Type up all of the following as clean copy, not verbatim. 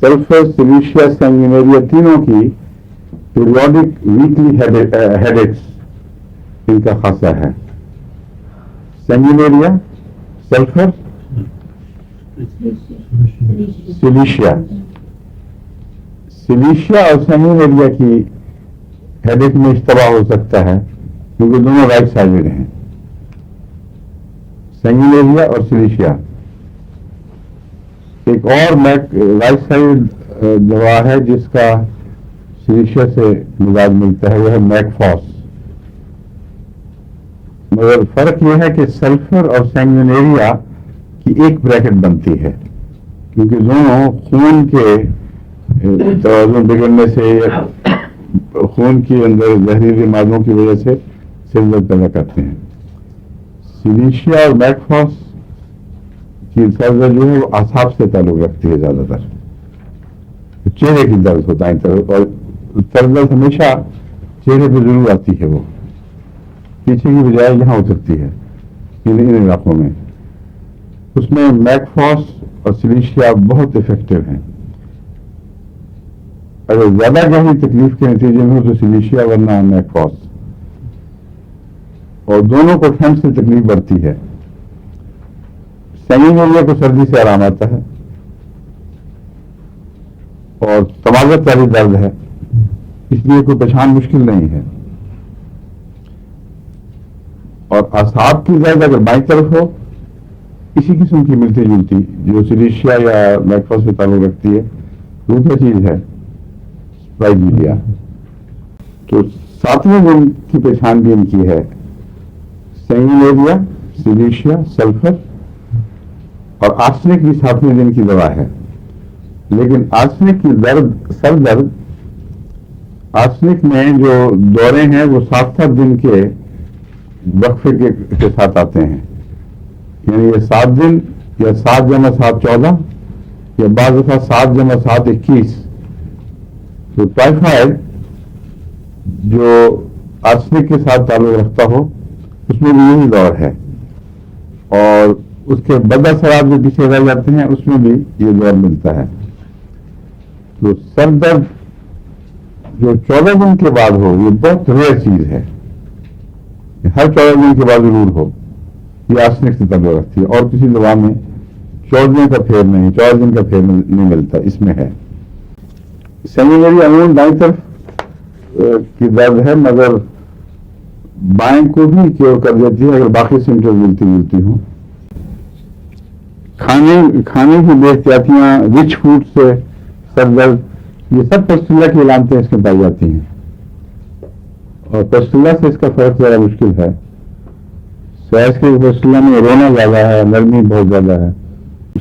Sulphur, सिलिशिया, सैंगुइनेरिया तीनों की periodic weekly headaches इनका खासा है। सैंगुइनेरिया, सल्फर, सिलिशिया और सैंगुइनेरिया की हेडेक में इश्तबा हो सकता है क्योंकि दोनों राइट साइडेड हैं, सैंगुइनेरिया और सिलिशिया। एक और राइट साइड दवा है जिसका सिलिशिया से मिजाज मिलता है, वह है मैकफॉस। मगर फर्क यह है कि सल्फर और सैंगुइनेरिया की एक ब्रैकेट बनती है क्योंकि दोनों खून के तवाज़ुन बिगड़ने से, खून के अंदर जहरीली मादों की वजह से सिर दर्द पैदा करते हैं। सिलिशिया और मैकफॉस की सर दर्द जो है वो आसाब से ताल्लुक रखती है, ज्यादातर चेहरे की दर्द होता है और सर दर्द हमेशा चेहरे पर जरूर आती है, वो पीछे की बजाय यहाँ उतरती है इन इलाकों में। उसमें मैकफॉस और सिलिशिया बहुत इफेक्टिव हैं। अगर ज्यादा गहरी तकलीफ के नतीजे में हो तो सिलिशिया वरना मैकफॉस, और दोनों को ठंड से तकलीफ बढ़ती है। सैंगुइनेरिया को सर्दी से आराम आता है और तमाज़त वाली दर्द है, इसलिए कोई पहचान मुश्किल नहीं है। और असाब की दर्द अगर बाईं तरफ हो, इसी किस्म की मिलती जुलती जो सिलिशिया या मैकफॉस से ताल्लुक रखती है, वो क्या चीज है, स्पाइगीलिया। तो सातवें दिन की पहचान भी इनकी है, सैंगुइनेरिया, सिलिशिया, सल्फर और आर्सेनिक भी सातवें दिन की दवा है। लेकिन आर्सेनिक की दर्द, सर दर्द, आर्सेनिक में जो दौरे हैं वो 7-7 दिन के वक्फे के साथ आते हैं, यानी ये 7 दिन या 7 जमा 7 14 या बाद दफा 7 जमा 7 21। तो टाइफाइड जो आर्सेनिक के साथ ताल्लुक रखता हो उसमें भी यही दौर है, और उसके बदअसरात जो पीछे रह जाते हैं उसमें भी ये दौर मिलता है। तो सर दर्द जो 14 दिन के बाद हो, ये बहुत रेयर चीज है, हर 14 दिन के बाद जरूर हो, ये आर्सेनिक से ताल्लुक रखती है। और किसी दवा में 14 दिन का फेर नहीं, 14 दिन का फेर नहीं मिलता, इसमें है। सैंगुइनेरिया अमूमन दाईं तरफ की दर्द है, मगर बाएं को भी क्योर कर देती है अगर बाकी सिम्टम्स मिलती हूँ। खाने की बेहतियातियाँ, रिच फूड से सर दर्द, ये सब पस्टुला की अलामतें इसमें पाई जाती हैं, और पस्टुला से इसका फर्क ज़्यादा मुश्किल है। सैस के पस्टुला में रोना ज़्यादा है, नरमी बहुत ज़्यादा है।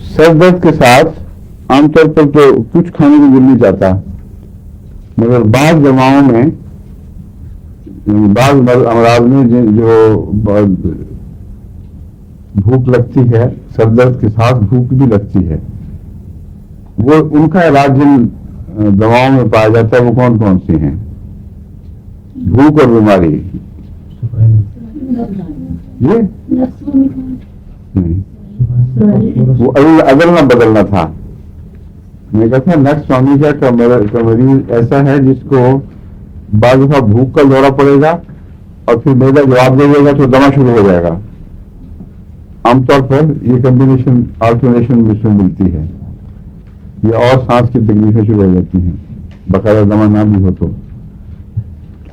सर दर्द के साथ आमतौर पर तो कुछ खाने को दिल नहीं चाहता, मगर बाद दवाओं में, बाद अमराज में जो भूख लगती है, सर दर्द के साथ भूख भी लगती है, वो उनका इलाज जिन दवाओं में पाया जाता है वो कौन कौन सी हैं? भूख और बीमारी, ये नहीं, वो अदल ना बदलना था। मैं कहता नक्स स्वामीजा का मरीज ऐसा है जिसको बाद दफा भूख का दौरा पड़ेगा और फिर मैदा जवाब दे देगा तो दमा शुरू हो जाएगा। आमतौर पर ये कम्बिनेशन अल्टरनेशन इसमें मिलती है, या और सांस की तकलीफें शुरू हो जाती हैं, बकायदा दमा ना भी हो तो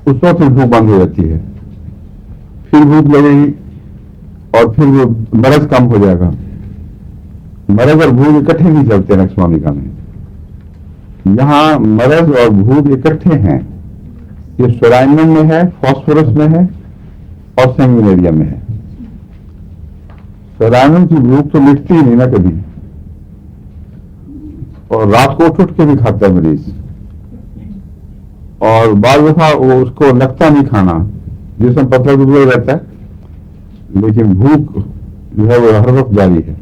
उस वक्त भूख बंद हो जाती है, फिर भूख लगेगी और फिर वो मरज कम हो जाएगा। मरज और भूख इकट्ठे नहीं चलते नक्सवामिका में, यहाँ मरज और भूख इकट्ठे हैं। ये सोराइनम में है, फास्फोरस में है और सैंगुइनेरिया में है। सोराइनम की भूख तो मिटती ही नहीं ना कभी, और रात को उठ के भी खाता है मरीज, और बाद दफा वो उसको लगता नहीं खाना, जिसमें पतला दुबला रहता है, लेकिन भूख जो है वो हर वक्त जारी है।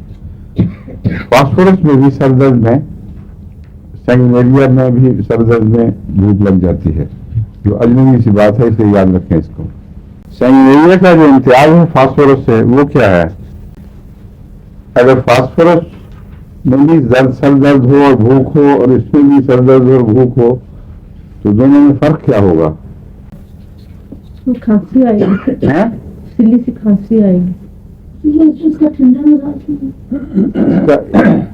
फास्फोरस में भी सर दर्द में, सैंगुइनेरिया में भी सर दर्द में भूख लग जाती है, जो अजनबी सी बात है, इसलिए याद रखें इसको। सैंगुइनेरिया का जो इम्तियाज है फास्फोरस से वो क्या है? अगर फास्फोरस میں بھی سر درد ہو اور بھوک ہو اور اس میں بھی سر درد اور بھوک ہو تو دونوں میں فرق کیا ہوگا؟ کھانسی آئے گی، سلی سی کھانسی آئے گی. اس کا ٹھنڈا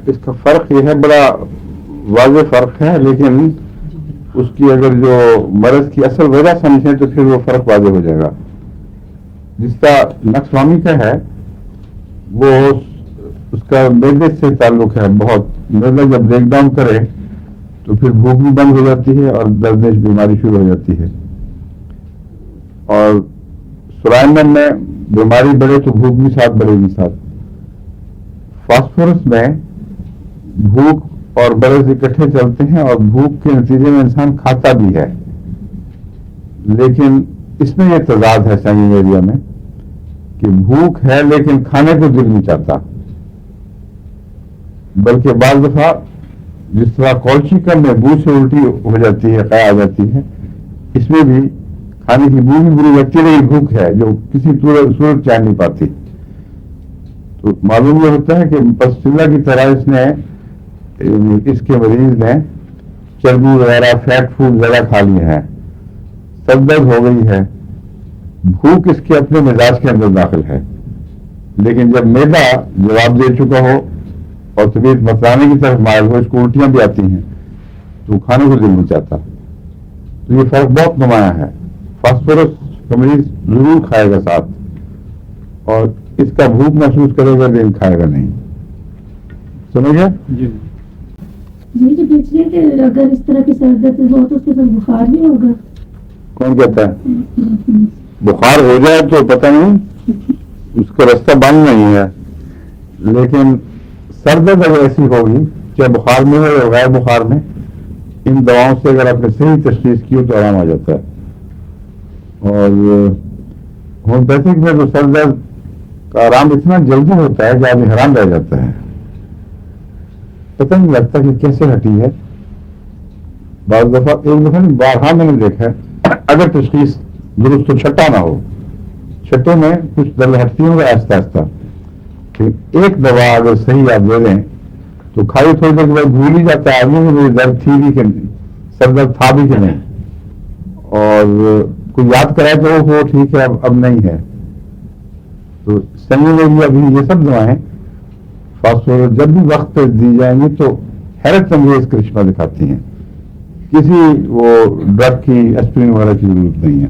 اس کا فرق یہ ہے، بڑا واضح فرق ہے، لیکن اس کی اگر جو مرض کی اصل وجہ سمجھیں تو پھر وہ فرق واضح ہو جائے گا. جس کا نقص وامی کا ہے وہ اس کا معدے سے تعلق ہے. بہت معدہ جب بریک ڈاؤن کرے تو پھر بھوک بھی بند ہو جاتی ہے اور دردنش بیماری شروع ہو جاتی ہے. اور سرائمن میں بیماری بڑھے تو بھوک بھی ساتھ بڑھے گی ساتھ. فاسفورس میں بھوک اور برض اکٹھے چلتے ہیں اور بھوک کے نتیجے میں انسان کھاتا بھی ہے، لیکن اس میں یہ تضاد ہے سنگنگ ایریا میں کہ بھوک ہے لیکن کھانے کو دل نہیں چاہتا. بلکہ بعض دفعہ جس طرح کولچیکم میں بو سے الٹی ہو جاتی ہے، قے آ جاتی ہے، اس میں بھی کھانے کی بو بھی بری لگتی ہے، بھوک ہے جو کسی صورت چاہ نہیں پاتی. تو معلوم یہ ہوتا ہے کہ پسٹیلا کی طرح اس کے مریض نے چربی وغیرہ فیٹ فوڈ زیادہ کھا لیے ہیں، سر درد ہو گئی ہے، بھوک اس کے اپنے مزاج کے اندر داخل ہے. لیکن جب معدہ جواب دے چکا ہو اور طبیعت مسلانے کی طرف مائل ہو، اس کو الٹیاں بھی آتی ہیں تو کھانے کو دل نہیں چاہتا. تو یہ فرق بہت نمایاں ہے. فاسفورس کا مریض ضرور کھائے گا ساتھ اور اس کا بھوک محسوس کرے گا لیکن کھائے گا نہیں. سمجھ گیا؟ جی جی پوچھ رہے کہ اگر اس طرح کی سر درد ہو تو اس کے ساتھ بخار بھی ہوگا؟ کون کہتا ہے؟ بخار ہو جائے تو پتہ نہیں، اس کا راستہ بند نہیں ہے، لیکن سر درد اگر ایسی ہوگی چاہے بخار میں ہو یا غیر بخار میں، ان دواؤں سے اگر آپ نے صحیح تشخیص کی ہو تو آرام آ جاتا ہے. اور ہومیوپیتھک میں تو سر درد کا آرام اتنا جلدی ہوتا ہے کہ آدمی حیران رہ جاتا ہے، پتہ نہیں لگتا کہ کیسے ہٹی ہے. بعض دفعہ ایک دفعہ نہیں بارہا میں نے دیکھا ہے، اگر تشخیص درست تو چھٹا نہ ہو، چھٹے میں کچھ درد ہٹتی ہوگا آہستہ آہستہ، کہ ایک دوا اگر صحیح آپ دے دیں تو کھائی تھوڑی دیر کے بعد بھول ہی جاتا ہے آدمی کہ میری درد تھی بھی کہ نہیں، سر درد تھا بھی کہ نہیں، اور کوئی یاد کرائے تو وہ ٹھیک ہے اب نہیں ہے. تو سنگین ابھی یہ سب دوائیں فاسفورس جب بھی وقت پہ دی جائیں گی تو حیرت انگیز کرشمہ دکھاتی ہیں. کسی وہ ڈرگ کی اسپرین وغیرہ کی ضرورت نہیں ہے.